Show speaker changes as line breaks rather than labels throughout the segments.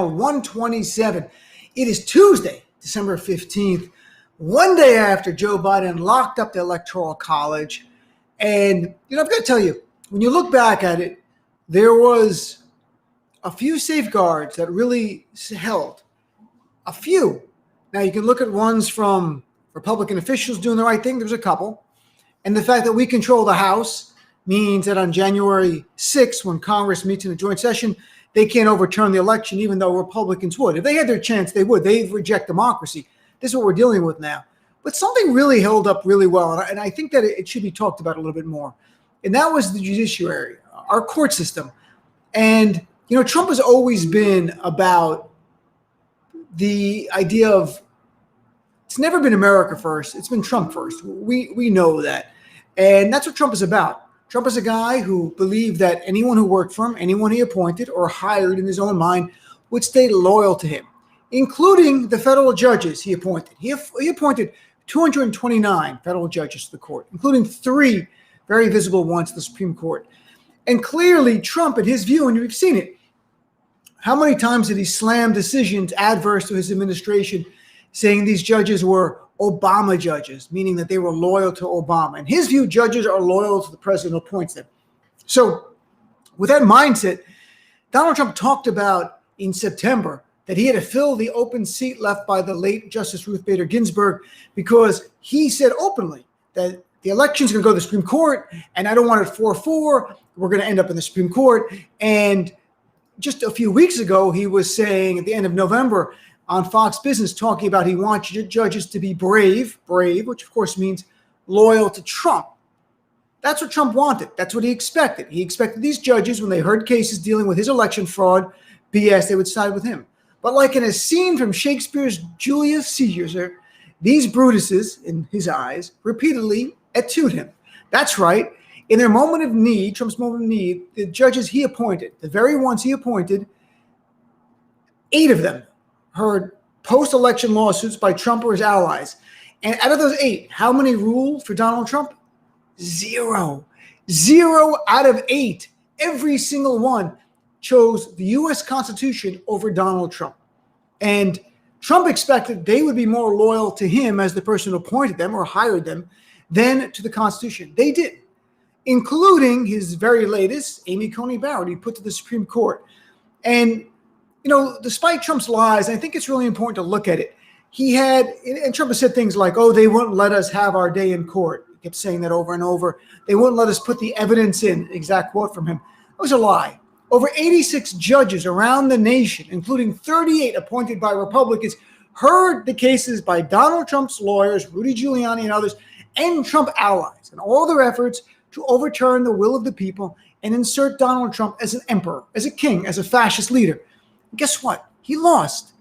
1:27. It is Tuesday, December 15th, one day after Joe Biden locked up the Electoral College. And, I've got to tell you, when you look back at it, there was a few safeguards that really held. A few. Now, you can look at ones from Republican officials doing the right thing. There's a couple. And the fact that we control the House means that on January 6th, when Congress meets in a joint session, they can't overturn the election, even though Republicans would. If they had their chance, they would. They reject democracy. This is what we're dealing with now. But something really held up really well, and I think that it should be talked about a little bit more. And that was the judiciary, our court system. And, Trump has always been about the idea of, it's never been America first. It's been Trump first. We know that. And that's what Trump is about. Trump is a guy who believed that anyone who worked for him, anyone he appointed or hired in his own mind, would stay loyal to him, including the federal judges he appointed. He appointed 229 federal judges to the court, including 3 very visible ones to the Supreme Court. And clearly, Trump, in his view, and you've seen it, how many times did he slam decisions adverse to his administration, saying these judges were Obama judges, meaning that they were loyal to Obama. In his view, judges are loyal to the president who appoints them. So with that mindset, Donald Trump talked about in September that he had to fill the open seat left by the late Justice Ruth Bader Ginsburg, because he said openly that the election's going to go to the Supreme Court, and I don't want it 4-4. We're going to end up in the Supreme Court. And just a few weeks ago, he was saying at the end of November on Fox Business, talking about he wants judges to be brave, which of course means loyal to Trump. That's what Trump wanted. That's what he expected. He expected these judges, when they heard cases dealing with his election fraud BS, they would side with him. But like in a scene from Shakespeare's Julius Caesar, these Brutuses, in his eyes, repeatedly etude him. That's right. In their moment of need, Trump's moment of need, the judges he appointed, the very ones he appointed, 8 of them heard post-election lawsuits by Trump or his allies. And out of those 8, how many ruled for Donald Trump? 0. 0 out of 8. Every single one chose the U.S. Constitution over Donald Trump. And Trump expected they would be more loyal to him as the person who appointed them or hired them than to the Constitution. They did, including his very latest, Amy Coney Barrett, he put to the Supreme Court. And despite Trump's lies, I think it's really important to look at it. And Trump has said things like, oh, they wouldn't let us have our day in court. He kept saying that over and over. They wouldn't let us put the evidence in, exact quote from him. It was a lie. Over 86 judges around the nation, including 38 appointed by Republicans, heard the cases by Donald Trump's lawyers, Rudy Giuliani and others, and Trump allies, and all their efforts to overturn the will of the people and insert Donald Trump as an emperor, as a king, as a fascist leader. Guess what? He lost.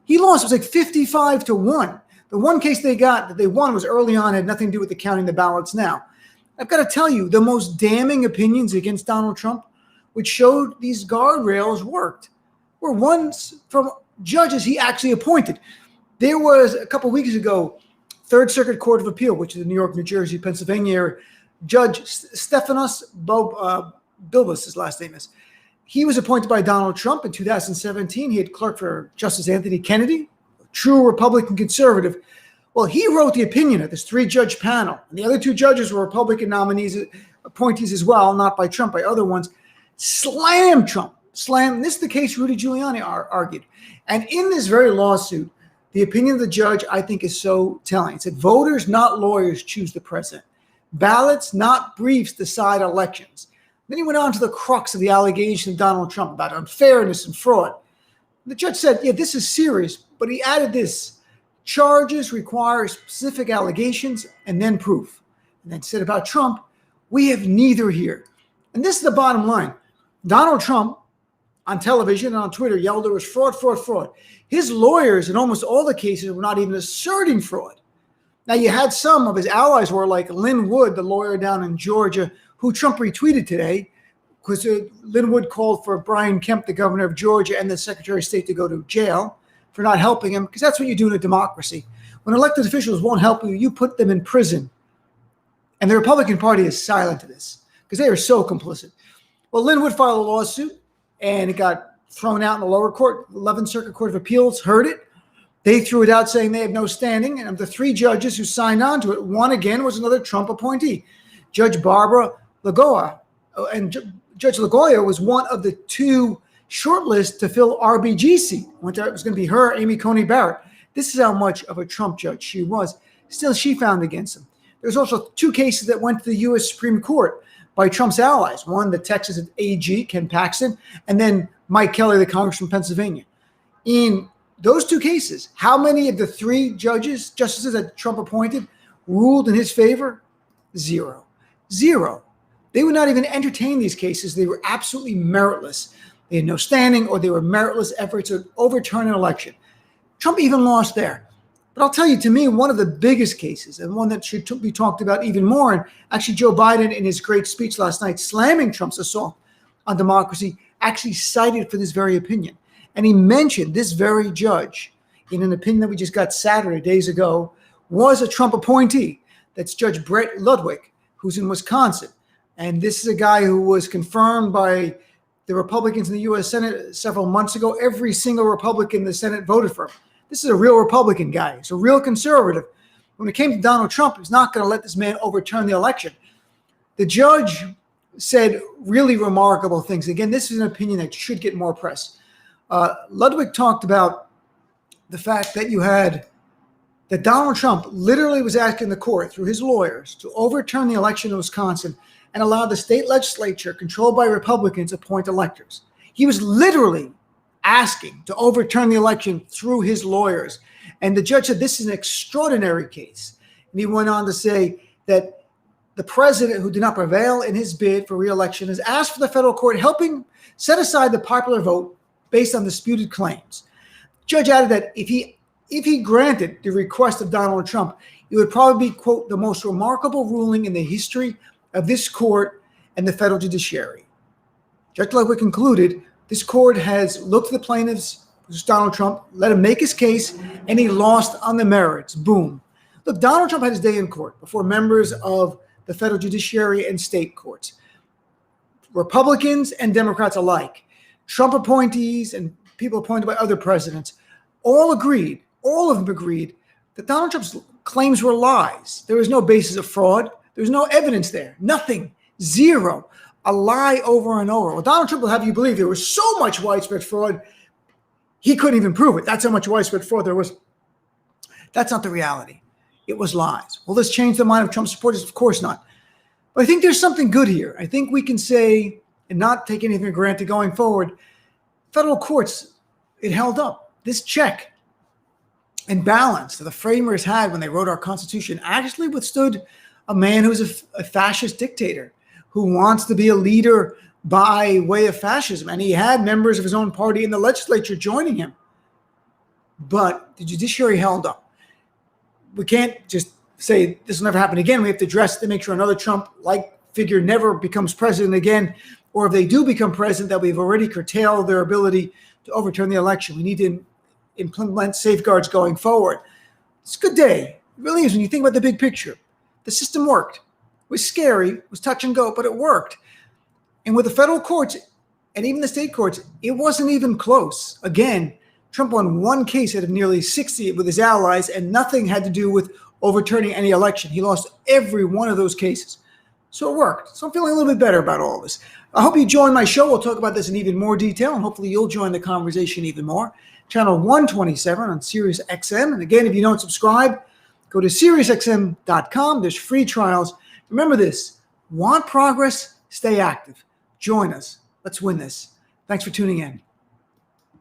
It was like 55-1. The one case they got that they won was early on, had nothing to do with the counting the ballots now. I've got to tell you, the most damning opinions against Donald Trump, which showed these guardrails worked, were ones from judges he actually appointed. There was, a couple weeks ago, Third Circuit Court of Appeal, which is the New York, New Jersey, Pennsylvania area, Judge Stephanos Bilbas, his last name is. He was appointed by Donald Trump in 2017. He had clerked for Justice Anthony Kennedy, a true Republican conservative. Well, he wrote the opinion of this 3-judge panel. And the other 2 judges were Republican nominees, appointees as well, not by Trump, by other ones. Slammed Trump. Slammed. This is the case Rudy Giuliani argued. And in this very lawsuit, the opinion of the judge, I think, is so telling. It said, voters, not lawyers, choose the president. Ballots, not briefs, decide elections. Then he went on to the crux of the allegation of Donald Trump about unfairness and fraud. The judge said, yeah, this is serious, but he added this: charges require specific allegations and then proof. And then said about Trump, we have neither here. And this is the bottom line. Donald Trump, on television and on Twitter, yelled there was fraud, fraud, fraud. His lawyers in almost all the cases were not even asserting fraud. Now, you had some of his allies were like Lynn Wood, the lawyer down in Georgia, who Trump retweeted today, because Lynn Wood called for Brian Kemp, the governor of Georgia, and the Secretary of State to go to jail for not helping him, because that's what you do in a democracy. When elected officials won't help you, you put them in prison. And the Republican Party is silent to this, because they are so complicit. Well, Lynn Wood filed a lawsuit, and it got thrown out in the lower court. 11th Circuit Court of Appeals heard it. They threw it out saying they have no standing. And of the 3 judges who signed on to it, one again was another Trump appointee, Judge Barbara Lagoa. And Judge Lagoa was one of the 2 shortlists to fill RBG's seat. It was going to be her, Amy Coney Barrett. This is how much of a Trump judge she was. Still, she found against him. There's also 2 cases that went to the U.S. Supreme Court by Trump's allies. One, the Texas AG, Ken Paxton, and then Mike Kelly, the Congressman from Pennsylvania. In those 2 cases, how many of the 3 justices that Trump appointed ruled in his favor? 0. They would not even entertain these cases. They were absolutely meritless. They had no standing, or they were meritless efforts to overturn an election. Trump even lost there. But I'll tell you, to me, one of the biggest cases, and one that should be talked about even more, and actually Joe Biden in his great speech last night slamming Trump's assault on democracy actually cited for this very opinion. And he mentioned this very judge in an opinion that we just got Saturday, days ago, was a Trump appointee. That's Judge Brett Ludwig, who's in Wisconsin. And this is a guy who was confirmed by the Republicans in the U.S. Senate several months ago. Every single Republican in the Senate voted for him. This is a real Republican guy. He's a real conservative. When it came to Donald Trump, he's not going to let this man overturn the election. The judge said really remarkable things. Again, this is an opinion that should get more press. Ludwig talked about the fact that that Donald Trump literally was asking the court through his lawyers to overturn the election in Wisconsin and allow the state legislature controlled by Republicans appoint electors. He was literally asking to overturn the election through his lawyers. And the judge said this is an extraordinary case. And he went on to say that the president, who did not prevail in his bid for re-election, has asked for the federal court helping set aside the popular vote based on disputed claims. The judge added that if he granted the request of Donald Trump, it would probably be, quote, the most remarkable ruling in the history of this court and the federal judiciary. Judge Ludwig concluded, this court has looked at the plaintiffs, which is Donald Trump, let him make his case, and he lost on the merits. Boom. Look, Donald Trump had his day in court before members of the federal judiciary and state courts. Republicans and Democrats alike, Trump appointees and people appointed by other presidents, all of them agreed that Donald Trump's claims were lies. There was no basis of fraud. There was no evidence there. Nothing. 0. A lie over and over. Well, Donald Trump will have you believe there was so much widespread fraud, he couldn't even prove it. That's how much widespread fraud there was. That's not the reality. It was lies. Will this change the mind of Trump supporters? Of course not. But I think there's something good here. I think we can say, and not take anything for granted going forward, federal courts, it held up. This check and balance that the framers had when they wrote our Constitution actually withstood a man who's a fascist dictator who wants to be a leader by way of fascism. And he had members of his own party in the legislature joining him. But the judiciary held up. We can't just say this will never happen again. We have to address to make sure another Trump-like figure never becomes president again. Or if they do become president, that we've already curtailed their ability to overturn the election. We need to implement safeguards going forward. It's a good day. It really is when you think about the big picture. The system worked. It was scary. It was touch and go, but it worked. And with the federal courts and even the state courts, it wasn't even close. Again, Trump won one case out of nearly 60 with his allies, and nothing had to do with overturning any election. He lost every one of those cases. So it worked. So I'm feeling a little bit better about all this. I hope you join my show. We'll talk about this in even more detail, and hopefully you'll join the conversation even more. Channel 127 on Sirius XM. And again, if you don't subscribe, go to SiriusXM.com. There's free trials. Remember this, want progress? Stay active. Join us. Let's win this. Thanks for tuning in.